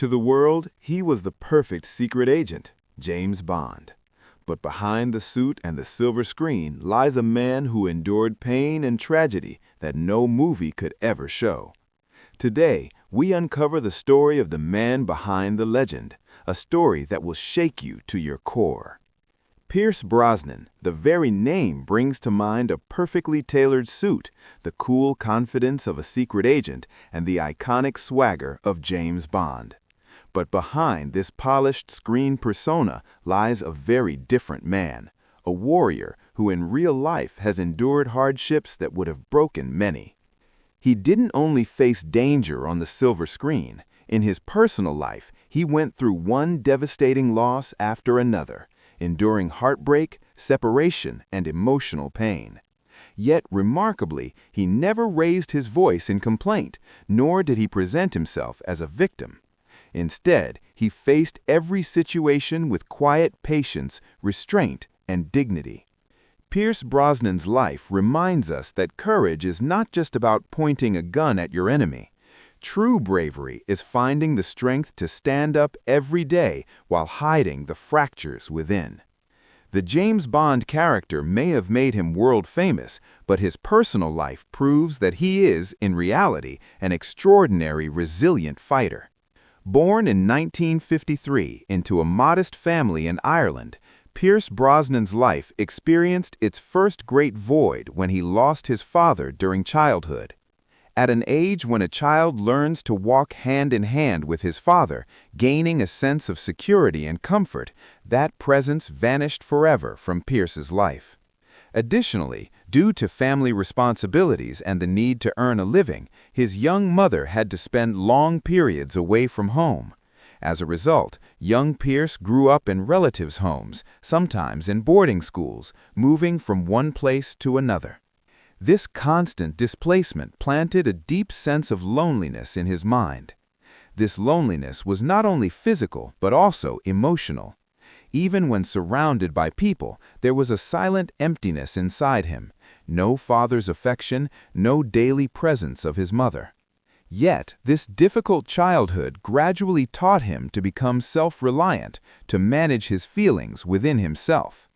To the world, he was the perfect secret agent, James Bond. But behind the suit and the silver screen lies a man who endured pain and tragedy that no movie could ever show. Today, we uncover the story of the man behind the legend, a story that will shake you to your core. Pierce Brosnan, the very name brings to mind a perfectly tailored suit, the cool confidence of a secret agent, and the iconic swagger of James Bond. But behind this polished screen persona lies a very different man, a warrior who in real life has endured hardships that would have broken many. He didn't only face danger on the silver screen. In his personal life, he went through one devastating loss after another, enduring heartbreak, separation, and emotional pain. Yet, remarkably, he never raised his voice in complaint, nor did he present himself as a victim. Instead, he faced every situation with quiet patience, restraint, and dignity. Pierce Brosnan's life reminds us that courage is not just about pointing a gun at your enemy. True bravery is finding the strength to stand up every day while hiding the fractures within. The James Bond character may have made him world famous, but his personal life proves that he is, in reality, an extraordinary, resilient fighter. Born in 1953 into a modest family in Ireland, Pierce Brosnan's life experienced its first great void when he lost his father during childhood. At an age when a child learns to walk hand in hand with his father, gaining a sense of security and comfort, that presence vanished forever from Pierce's life. Additionally, due to family responsibilities and the need to earn a living, his young mother had to spend long periods away from home. As a result, young Pierce grew up in relatives' homes, sometimes in boarding schools, moving from one place to another. This constant displacement planted a deep sense of loneliness in his mind. This loneliness was not only physical, but also emotional. Even when surrounded by people, there was a silent emptiness inside him. No father's affection, no daily presence of his mother. Yet, this difficult childhood gradually taught him to become self-reliant, to manage his feelings within himself.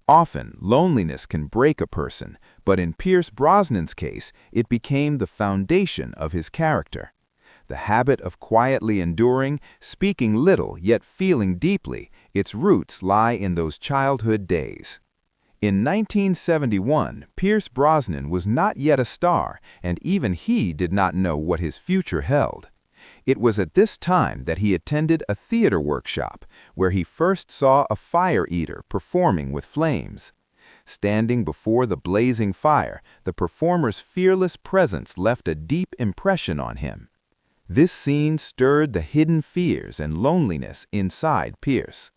Often, loneliness can break a person, but in Pierce Brosnan's case, it became the foundation of his character. The habit of quietly enduring, speaking little yet feeling deeply, its roots lie in those childhood days. In 1971, Pierce Brosnan was not yet a star, and even he did not know what his future held. It was at this time that he attended a theater workshop, where he first saw a fire eater performing with flames. Standing before the blazing fire, the performer's fearless presence left a deep impression on him. This scene stirred the hidden fears and loneliness inside Pierce.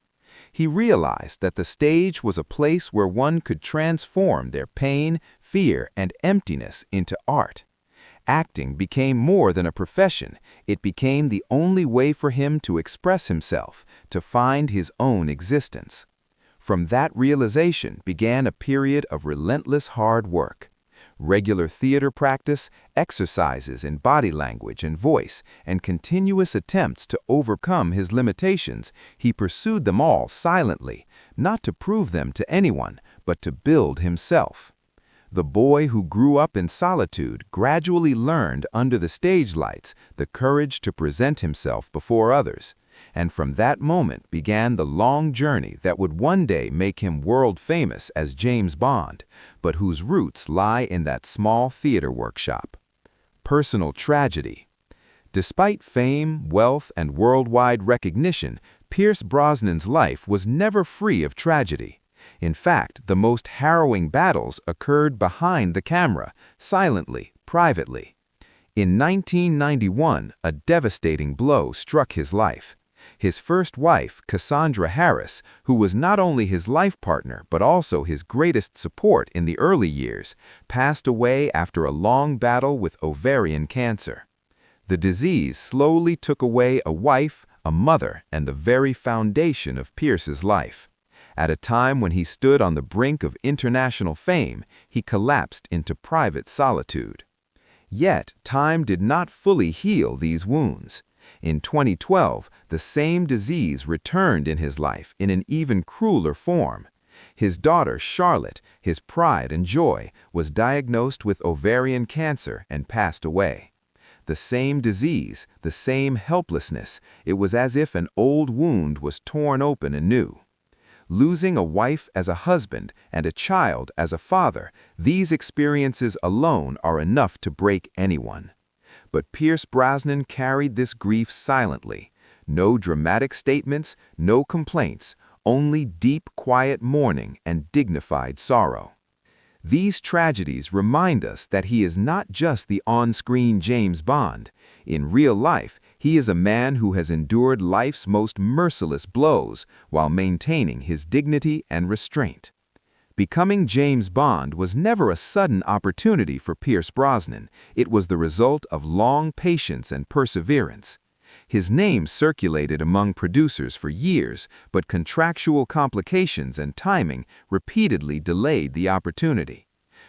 He realized that the stage was a place where one could transform their pain, fear, and emptiness into art. Acting became more than a profession. It became the only way for him to express himself, to find his own existence. From that realization began a period of relentless hard work. Regular theater practice, exercises in body language and voice, and continuous attempts to overcome his limitations, he pursued them all silently, not to prove them to anyone, but to build himself. The boy who grew up in solitude gradually learned under the stage lights the courage to present himself before others, and from that moment began the long journey that would one day make him world famous as James Bond, but whose roots lie in that small theater workshop. Personal tragedy. Despite fame, wealth, and worldwide recognition, Pierce Brosnan's life was never free of tragedy. In fact, the most harrowing battles occurred behind the camera, silently, privately. In 1991, a devastating blow struck his life. His first wife, Cassandra Harris, who was not only his life partner but also his greatest support in the early years, passed away after a long battle with ovarian cancer. The disease slowly took away a wife, a mother, and the very foundation of Pierce's life. At a time when he stood on the brink of international fame, he collapsed into private solitude. Yet, time did not fully heal these wounds. In 2012, the same disease returned in his life in an even crueler form. His daughter, Charlotte, his pride and joy, was diagnosed with ovarian cancer and passed away. The same disease, the same helplessness, it was as if an old wound was torn open anew. Losing a wife as a husband and a child as a father, these experiences alone are enough to break anyone. But Pierce Brosnan carried this grief silently. No dramatic statements, no complaints, only deep, quiet mourning and dignified sorrow. These tragedies remind us that he is not just the on-screen James Bond. In real life, he is a man who has endured life's most merciless blows while maintaining his dignity and restraint. Becoming James Bond was never a sudden opportunity for Pierce Brosnan. It was the result of long patience and perseverance. His name circulated among producers for years, but contractual complications and timing repeatedly delayed the opportunity.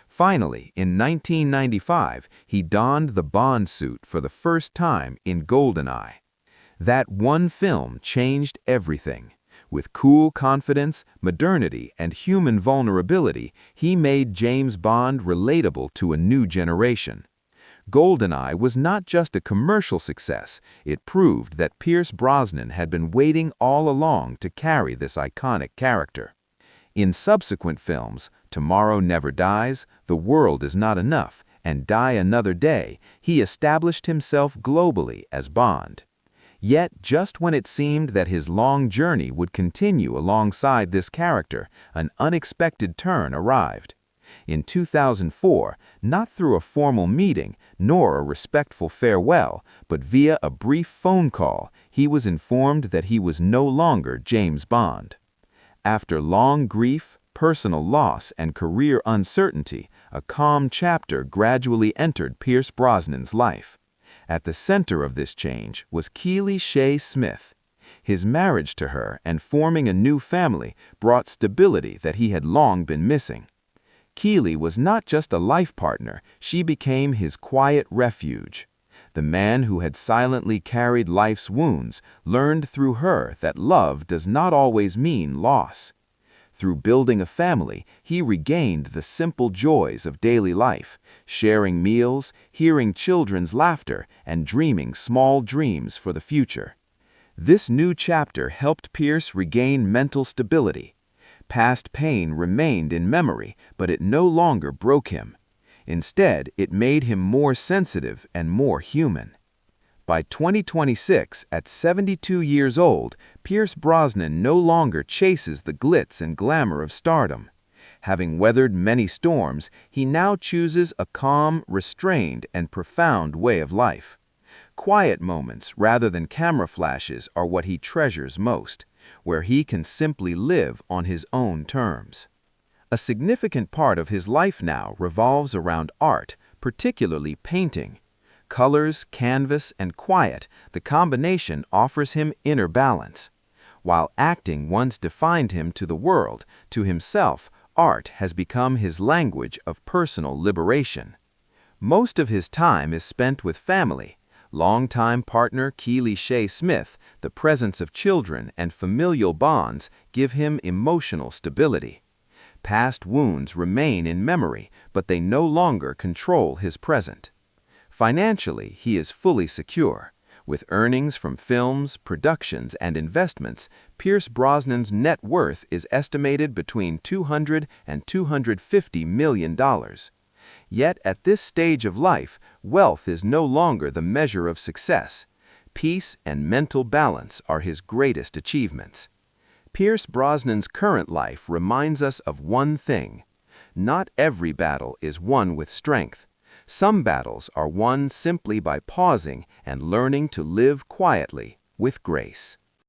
Finally, in 1995, he donned the Bond suit for the first time in GoldenEye. That one film changed everything. With cool confidence, modernity, and human vulnerability, he made James Bond relatable to a new generation. GoldenEye was not just a commercial success, it proved that Pierce Brosnan had been waiting all along to carry this iconic character. In subsequent films, Tomorrow Never Dies, The World Is Not Enough, and Die Another Day, he established himself globally as Bond. Yet, just when it seemed that his long journey would continue alongside this character, an unexpected turn arrived. In 2004, not through a formal meeting, nor a respectful farewell, but via a brief phone call, he was informed that he was no longer James Bond. After long grief, personal loss, and career uncertainty, a calm chapter gradually entered Pierce Brosnan's life. At the center of this change was Keely Shea Smith. His marriage to her and forming a new family brought stability that he had long been missing. Keely was not just a life partner, she became his quiet refuge. The man who had silently carried life's wounds learned through her that love does not always mean loss. Through building a family, he regained the simple joys of daily life, sharing meals, hearing children's laughter, and dreaming small dreams for the future. This new chapter helped Pierce regain mental stability. Past pain remained in memory, but it no longer broke him. Instead, it made him more sensitive and more human. By 2026, at 72 years old, Pierce Brosnan no longer chases the glitz and glamour of stardom. Having weathered many storms, he now chooses a calm, restrained, and profound way of life. Quiet moments rather than camera flashes are what he treasures most, where he can simply live on his own terms. A significant part of his life now revolves around art, particularly painting. Colors, canvas, and quiet, the combination offers him inner balance. While acting once defined him to the world, to himself, art has become his language of personal liberation. Most of his time is spent with family. Longtime partner Keely Shea Smith, the presence of children and familial bonds give him emotional stability. Past wounds remain in memory, but they no longer control his present. Financially, he is fully secure. With earnings from films, productions, and investments, Pierce Brosnan's net worth is estimated between $200 and $250 million. Yet, at this stage of life, wealth is no longer the measure of success. Peace and mental balance are his greatest achievements. Pierce Brosnan's current life reminds us of one thing. Not every battle is won with strength. Some battles are won simply by pausing and learning to live quietly with grace.